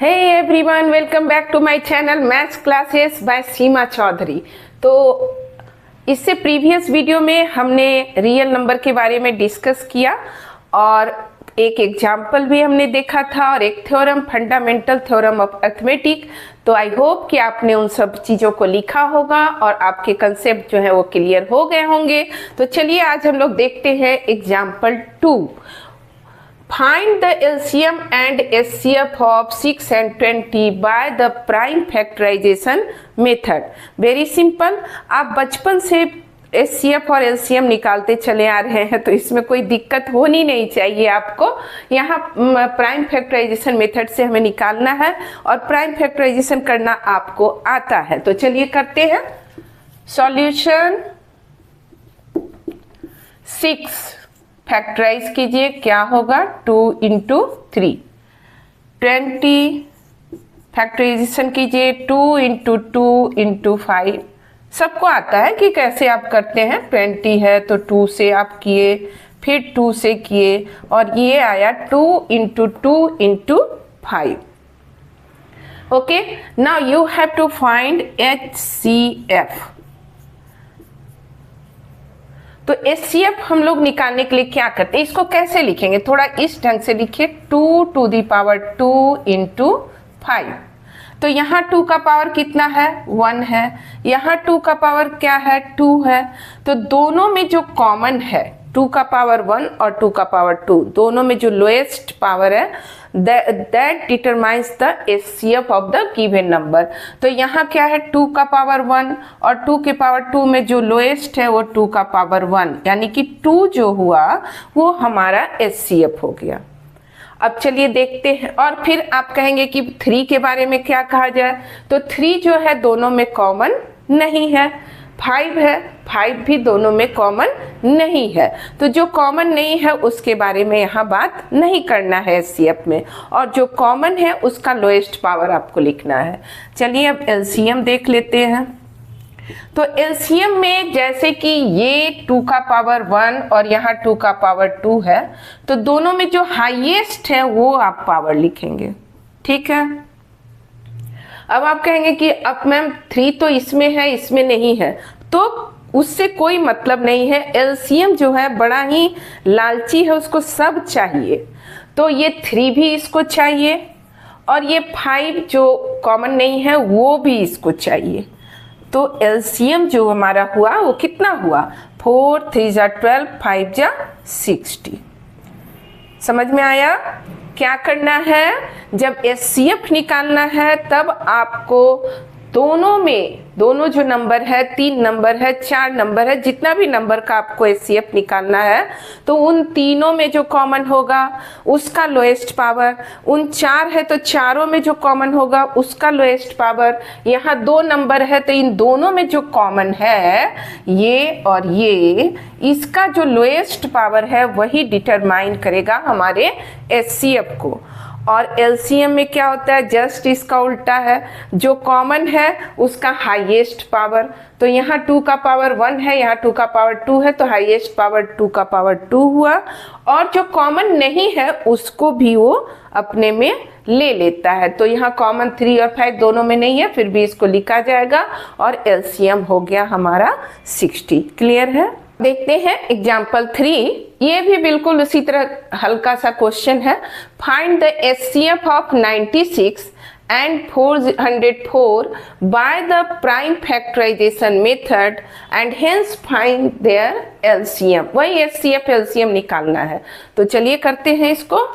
Hey everyone, welcome back to my channel maths classes by Seema Chaudhary. तो इससे previous video में हमने रियल नंबर के बारे में डिस्कस किया और एक एग्जाम्पल भी हमने देखा था और एक theorem, fundamental theorem of arithmetic. तो आई होप कि आपने उन सब चीज़ों को लिखा होगा और आपके कंसेप्ट जो है वो क्लियर हो गए होंगे। तो चलिए आज हम लोग देखते हैं example 2। Find the LCM and HCF of 6 and 20 by the prime factorization method। Very simple. आप बचपन से HCF और LCM निकालते चले आ रहे हैं तो इसमें कोई दिक्कत होनी नहीं चाहिए आपको। यहाँ प्राइम फैक्टराइजेशन मेथड से हमें निकालना है और प्राइम फैक्टराइजेशन करना आपको आता है। तो चलिए करते हैं। सॉल्यूशन 6 फैक्टराइज कीजिए, क्या होगा 2 इंटू 3। 20 फैक्टराइजेशन कीजिए 2 इंटू 2 इंटू 5। सबको आता है कि कैसे आप करते हैं। 20 है तो 2 से आप किए, फिर 2 से किए और ये आया 2 into 2 into 5। Okay, now you have to find HCF। तो HCF हम लोग निकालने के लिए क्या करते हैं, इसको कैसे लिखेंगे, थोड़ा इस ढंग से लिखिए 2 टू दी पावर 2 इंटू 5। तो यहाँ 2 का पावर कितना है 1 है, यहाँ 2 का पावर क्या है 2 है। तो दोनों में जो कॉमन है 2 का पावर 1 और 2 का पावर 2, दोनों में जो लोएस्ट पावर है that determines the HCF of the given number। तो यहाँ क्या है 2 का पावर 1 और 2 के पावर 2 में जो लोएस्ट है वो 2 का पावर 1, यानी कि 2 जो हुआ वो हमारा HCF हो गया। अब चलिए देखते हैं। और फिर आप कहेंगे कि 3 के बारे में क्या कहा जाए, तो 3 जो है दोनों में कॉमन नहीं है। 5 है, 5 भी दोनों में कॉमन नहीं है। तो जो कॉमन नहीं है उसके बारे में यहाँ बात नहीं करना है HCF में, और जो कॉमन है उसका लोएस्ट पावर आपको लिखना है। चलिए अब LCM देख लेते हैं। तो LCM में जैसे कि ये 2 का पावर 1 और यहाँ 2 का पावर 2 है, तो दोनों में जो हाईएस्ट है वो आप पावर लिखेंगे। ठीक है। अब आप कहेंगे कि अब मैम 3 तो इसमें है इसमें नहीं है, तो उससे कोई मतलब नहीं है। LCM जो है बड़ा ही लालची है, उसको सब चाहिए। तो ये 3 भी इसको चाहिए और ये 5 जो कॉमन नहीं है वो भी इसको चाहिए। तो LCM जो हमारा हुआ वो कितना हुआ 4 3 जा 12 5 जा 60। समझ में आया। क्या करना है, जब HCF निकालना है तब आपको दोनों जो नंबर है, 3 नंबर है, 4 नंबर है, जितना भी नंबर का आपको HCF निकालना है, तो उन तीनों में जो कॉमन होगा उसका लोएस्ट पावर, उन 4 है तो चारों में जो कॉमन होगा उसका लोएस्ट पावर, यहाँ 2 नंबर है तो इन दोनों में जो कॉमन है ये और ये, इसका जो लोएस्ट पावर है वही डिटरमाइन करेगा हमारे HCF को। और LCM में क्या होता है, जस्ट इसका उल्टा है। जो कॉमन है उसका हाईएस्ट पावर, तो यहाँ 2 का पावर 1 है, यहाँ 2 का पावर 2 है, तो हाईएस्ट पावर 2 का पावर 2 हुआ। और जो कॉमन नहीं है उसको भी वो अपने में ले लेता है। तो यहाँ कॉमन 3 और 5 दोनों में नहीं है, फिर भी इसको लिखा जाएगा और LCM हो गया हमारा 60। क्लियर है। देखते हैं एग्जाम्पल 3। ये भी बिल्कुल उसी तरह हल्का सा क्वेश्चन है। Find the HCF of 96 and 404 by the prime factorization method and hence find their LCM। वही HCF LCM निकालना है। तो चलिए करते हैं इसको।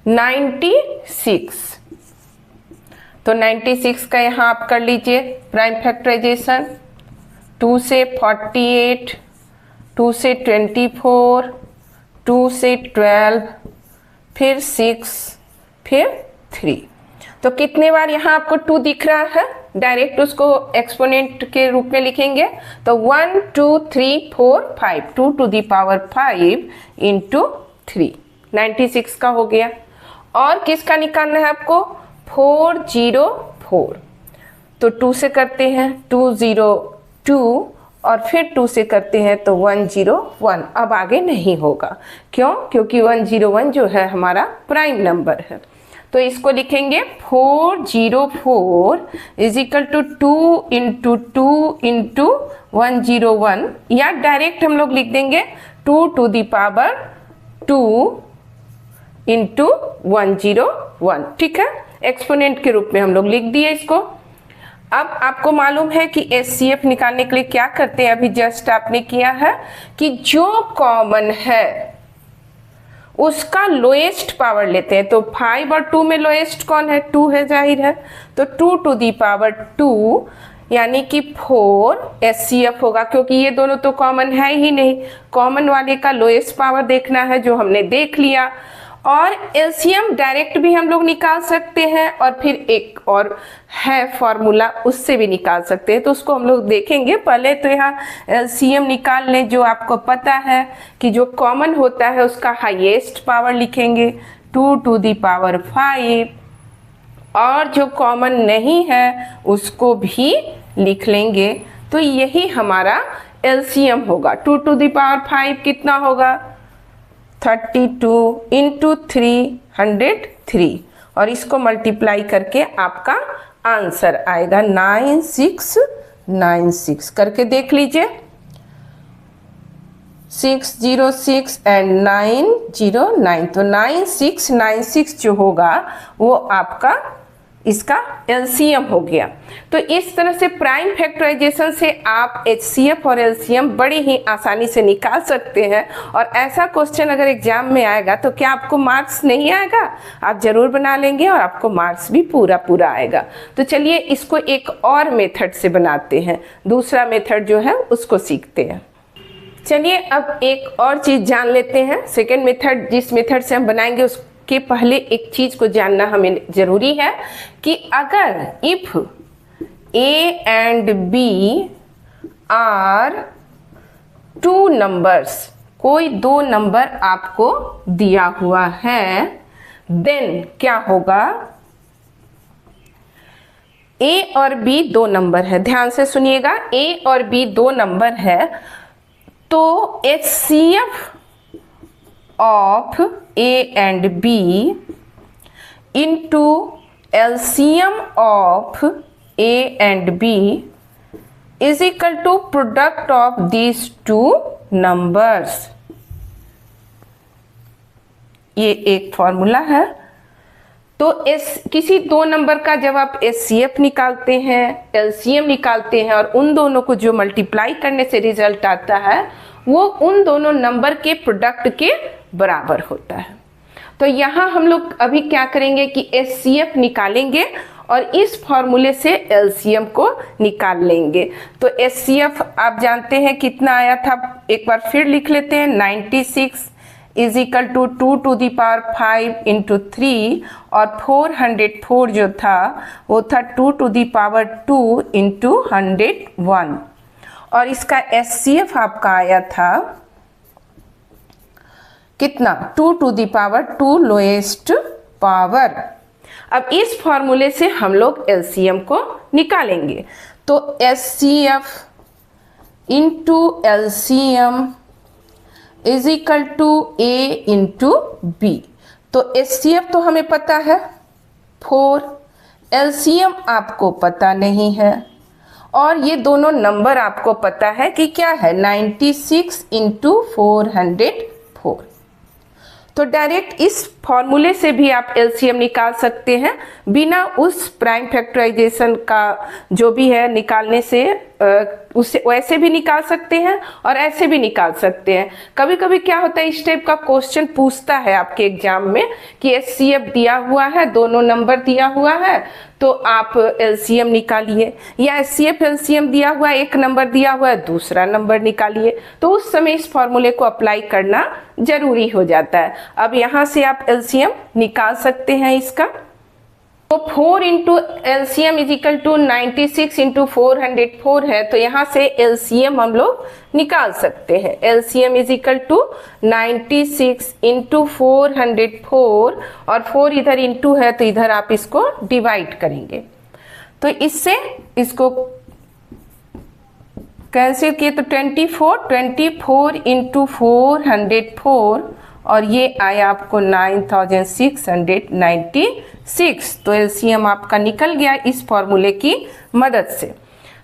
96, तो 96 का यहाँ आप कर लीजिए प्राइम फैक्टराइजेशन। 2 से 48, 2 से 24, 2 से 12, फिर 6, फिर 3। तो कितने बार यहाँ आपको 2 दिख रहा है, डायरेक्ट उसको एक्सपोनेंट के रूप में लिखेंगे। तो 1 2 3 4 5, 2 टू दी पावर 5 इंटू 3, 96 का हो गया। और किसका निकालना है आपको 404। तो 2 से करते हैं 202 और फिर 2 से करते हैं तो 101। अब आगे नहीं होगा, क्यों? क्योंकि 101 जो है हमारा प्राइम नंबर है। तो इसको लिखेंगे 404 is equal to 2 into 2 into 101, या डायरेक्ट हम लोग लिख देंगे 2 टू दी पावर 2 इंटू 101। ठीक है, एक्सपोनेंट के रूप में हम लोग लिख दिए इसको। अब आपको मालूम है कि एचसीएफ निकालने के लिए क्या करते हैं, अभी जस्ट आपने किया है कि जो कॉमन है उसका लोएस्ट पावर लेते हैं। तो 5 और 2 में लोएस्ट कौन है? 2 है, जाहिर है। तो 2 टू दी पावर 2 यानी कि 4 एचसीएफ होगा, क्योंकि ये दोनों तो कॉमन है ही नहीं। कॉमन वाले का लोएस्ट पावर देखना है, जो हमने देख लिया। और एलसीएम डायरेक्ट भी हम लोग निकाल सकते हैं, और फिर एक और है फॉर्मूला, उससे भी निकाल सकते हैं। तो उसको हम लोग देखेंगे। पहले तो यहाँ एलसीएम निकाल लें। जो आपको पता है कि जो कॉमन होता है उसका हाईएस्ट पावर लिखेंगे 2 टू दी पावर 5, और जो कॉमन नहीं है उसको भी लिख लेंगे। तो यही हमारा एलसीएम होगा। 2 टू दी पावर 5 कितना होगा? 32 इंटू 303, और इसको मल्टीप्लाई करके आपका आंसर आएगा 9696। करके देख लीजिए। 606 एंड 909, तो 9696 जो होगा वो आपका इसका एलसीएम हो गया। तो इस तरह से प्राइम फैक्टराइजेशन से आप एचसीएफ और एलसीएम बड़ी ही आसानी से निकाल सकते हैं। और ऐसा क्वेश्चन अगर एग्जाम में आएगा तो क्या आपको मार्क्स नहीं आएगा? आप जरूर बना लेंगे और आपको मार्क्स भी पूरा आएगा। तो चलिए इसको एक और मेथड से बनाते हैं। दूसरा मेथड जो है उसको सीखते हैं। चलिए अब एक और चीज जान लेते हैं। सेकेंड मेथड, जिस मेथड से हम बनाएंगे उसके पहले एक चीज को जानना हमें जरूरी है कि अगर if A and B are 2 numbers, कोई 2 नंबर आपको दिया हुआ है, देन क्या होगा? ए और बी 2 नंबर है। ध्यान से सुनिएगा, ए और बी 2 नंबर है। तो HCF of A and B into LCM of A and B is equal to product of these 2 numbers. ये एक फॉर्मूला है। तो किसी 2 नंबर का जब आप एचसीएफ निकालते हैं, एलसीएम निकालते हैं, और उन दोनों को जो मल्टीप्लाई करने से रिजल्ट आता है वो उन दोनों नंबर के प्रोडक्ट के बराबर होता है। तो यहाँ हम लोग अभी क्या करेंगे कि एचसीएफ निकालेंगे और इस फॉर्मूले से एलसीएम को निकाल लेंगे। तो एचसीएफ आप जानते हैं कितना आया था, एक बार फिर लिख लेते हैं। 96 is equal to 2 to the power 5 into 3, और 404 जो था वो था 2 टू दी पावर 2 इंटू 101, और इसका एचसीएफ आपका आया था कितना? 2 to the power 2 lowest power. अब इस फॉर्मूले से हम लोग एलसीएम को निकालेंगे। तो HCF into LCM is equal to A into B. तो एचसीएफ तो हमें पता है 4, एलसीएम आपको पता नहीं है, और ये दोनों नंबर आपको पता है कि क्या है? 96 इंटू 404। तो डायरेक्ट इस फॉर्मूले से भी आप एलसीएम निकाल सकते हैं, बिना उस प्राइम फैक्टराइजेशन का जो भी है निकालने से। उससे वैसे भी निकाल सकते हैं और ऐसे भी निकाल सकते हैं। कभी कभी क्या होता है, इस टाइप का क्वेश्चन पूछता है आपके एग्जाम में कि एचसीएफ दिया हुआ है, दोनों नंबर दिया हुआ है, तो आप एलसीएम निकालिए, या एचसीएफ एलसीएम दिया हुआ है, एक नंबर दिया हुआ है, दूसरा नंबर निकालिए। तो उस समय इस फॉर्मूले को अप्लाई करना जरूरी हो जाता है। अब यहाँ से आप एलसीएम निकाल सकते हैं इसका। तो 4 into LCM is equal to 96 into 404 है। तो यहाँ से एलसीएम हम लोग निकाल सकते हैं। LCM is equal to 96 into 404, और 4 इधर इंटू है तो इधर आप इसको डिवाइड करेंगे। तो इससे इसको कैंसिल किए तो 24 इंटू 404 और ये आया आपको 9696। तो एलसीएम आपका निकल गया इस फॉर्मूले की मदद से।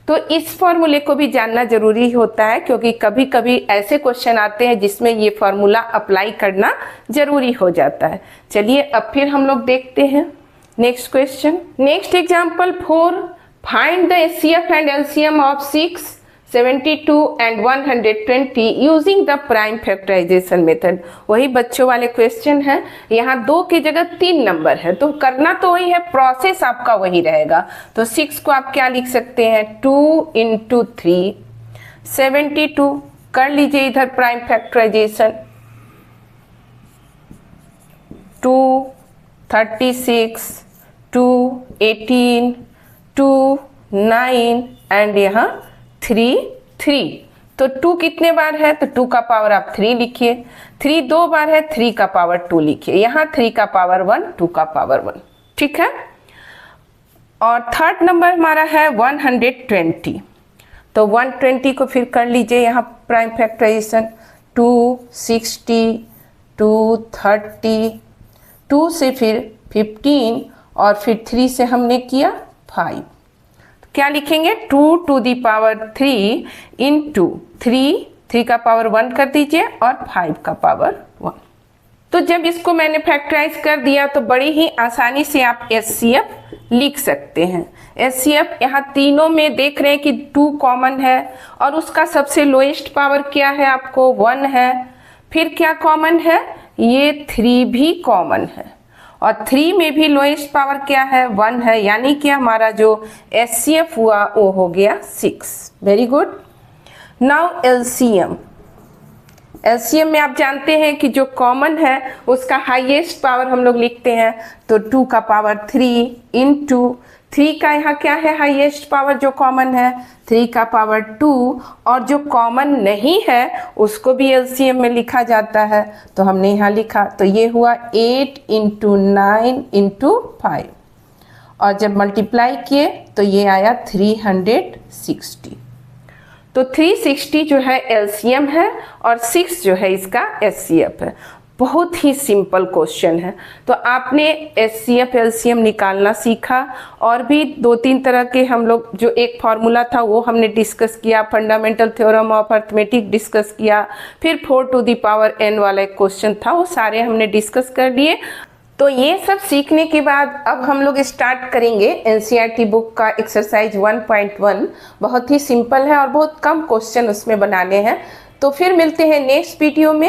तो इस फॉर्मूले को भी जानना जरूरी होता है क्योंकि कभी कभी ऐसे क्वेश्चन आते हैं जिसमें ये फॉर्मूला अप्लाई करना जरूरी हो जाता है। चलिए अब फिर हम लोग देखते हैं next question. Next example 4, find the HCF and LCM of 6, 72 and 120 using the prime factorisation method. वही बच्चों वाले क्वेश्चन है, यहाँ 2 की जगह 3 नंबर है तो करना तो वही है, प्रोसेस आपका वही रहेगा। तो 6 को आप क्या लिख सकते हैं 2 इंटू 3, 72 कर लीजिए इधर प्राइम फैक्टराइजेशन, 2 36 2 18 2 9 एंड यहाँ 3 तो 2 कितने बार है तो 2 का पावर आप 3 लिखिए, 3 2 बार है 3 का पावर 2 लिखिए, यहाँ 3 का पावर 1 2 का पावर 1, ठीक है। और थर्ड नंबर हमारा है 120, तो 120 को फिर कर लीजिए यहाँ प्राइम फैक्टराइजेशन, 260 230 2 से फिर 15 और फिर 3 से हमने किया 5, क्या लिखेंगे 2 टू दी पावर 3 इंटू 3 का पावर 1 कर दीजिए और 5 का पावर 1। तो जब इसको मैंने फैक्टराइज कर दिया तो बड़ी ही आसानी से आप एचसीएफ लिख सकते हैं। एचसीएफ यहाँ तीनों में देख रहे हैं कि 2 कॉमन है और उसका सबसे लोएस्ट पावर क्या है आपको 1 है, फिर क्या कॉमन है ये 3 भी कॉमन है और 3 में भी लोएस्ट पावर क्या है 1 है, यानी कि हमारा जो एचसीएफ हुआ वो हो गया 6। Very good. Now LCM, LCM में आप जानते हैं कि जो कॉमन है उसका हाईएस्ट पावर हम लोग लिखते हैं, तो 2 का पावर 3 इंटू 3 का यहाँ क्या है हाईएस्ट पावर जो कॉमन है 3 का पावर 2 और जो कॉमन नहीं है उसको भी एलसीएम में लिखा जाता है, तो हमने यहाँ लिखा, तो ये हुआ 8 इंटू 9 इंटू 5 और जब मल्टीप्लाई किए तो ये आया 360। तो 360 जो है एलसीएम है और 6 जो है इसका एचसीएफ है। बहुत ही सिंपल क्वेश्चन है। तो आपने एचसीएफ एलसीएम निकालना सीखा और भी 2-3 तरह के हम लोग, जो एक फार्मूला था वो हमने डिस्कस किया, fundamental theorem of arithmetic discuss किया, फिर 4 टू द पावर n वाला एक क्वेश्चन था वो सारे हमने डिस्कस कर लिए। तो ये सब सीखने के बाद अब हम लोग स्टार्ट करेंगे एनसीईआरटी बुक का एक्सरसाइज 1.1। बहुत ही सिंपल है और बहुत कम क्वेश्चन उसमें बनाने हैं। तो फिर मिलते हैं नेक्स्ट वीडियो में।